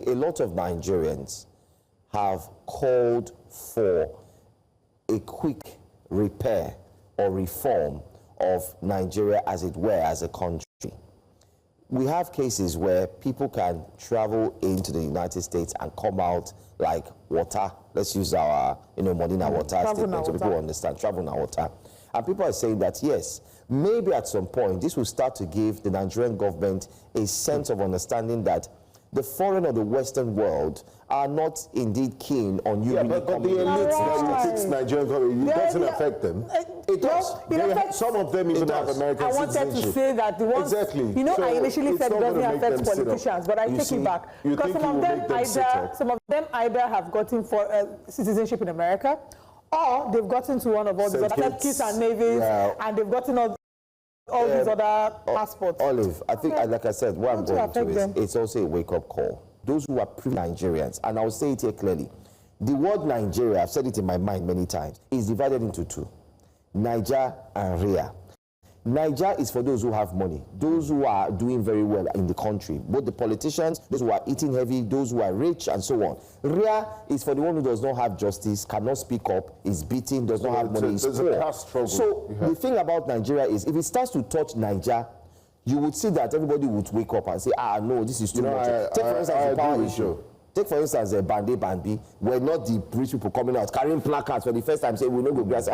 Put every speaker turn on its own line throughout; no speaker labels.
a lot of Nigerians have called for a quick repair or reform of Nigeria, as it were, as a country. We have cases where people can travel into the United States and come out like water. Let's use our, Modena water statement so people understand, travel na water. And people are saying that, yes, maybe at some point, this will start to give the Nigerian government a sense of understanding that the foreign or the Western world are not indeed keen on you.
Yeah, but the elites that takes Nigerian government, it doesn't affect them.
It does.
Some of them even have American citizenship.
I wanted to say that the ones,
exactly.
I initially said it doesn't affect politicians, but I take it back. Because some of them either have gotten for citizenship in America, or they've gotten to one of all these other Kitts and Nevis, and they've gotten all these other passports.
Olive, I think, like I said, what I'm going to is, it's also a wake-up call. Those who are pre-Nigerians, and I'll say it here clearly, the word Nigeria, I've said it in my mind many times, is divided into two, Niger and Ria. Niger is for those who have money, those who are doing very well in the country, both the politicians, those who are eating heavy, those who are rich, and so on. Ria is for the one who does not have justice, cannot speak up, is beaten, does not have money, is poor. So the thing about Nigeria is, if it starts to touch Niger, you would see that everybody would wake up and say, no, this is too much. Take for instance the power issue. Take for instance Bande Bambi, were not the rich people coming out carrying placards for the first time saying we no go grass.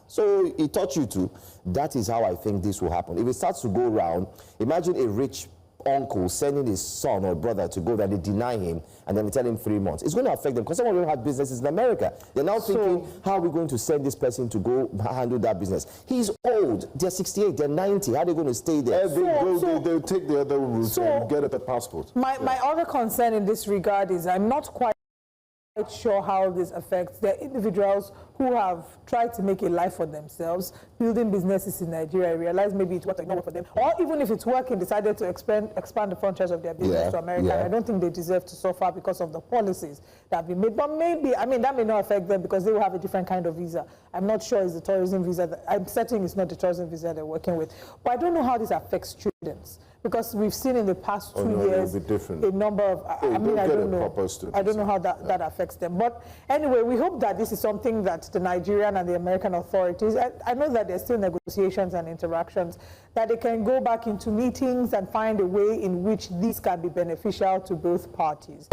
So it touched you too. That is how I think this will happen. If it starts to go around, imagine a rich uncle sending his son or brother to go there, they deny him, and then they tell him 3 months. It's going to affect them because some of them have businesses in America. They're now thinking, how are we going to send this person to go handle that business? He's old. They're 68. They're 90. How are they going to stay there?
They'll take the other route and get a passport.
My other concern in this regard is I'm not quite sure how this affects the individuals who have tried to make a life for themselves, building businesses in Nigeria, realize maybe it worked, not work for them, or even if it's working, decided to expand the franchise of their business to America. I don't think they deserve to suffer because of the policies that have been made. But maybe, that may not affect them because they will have a different kind of visa. I'm not sure it's the tourism visa. I'm certain it's not the tourism visa they're working with. But I don't know how this affects students. Because we've seen in the past 2 years a number of, I don't know how that affects them. But anyway, we hope that this is something that the Nigerian and the American authorities, I know that there's still negotiations and interactions, that they can go back into meetings and find a way in which this can be beneficial to both parties.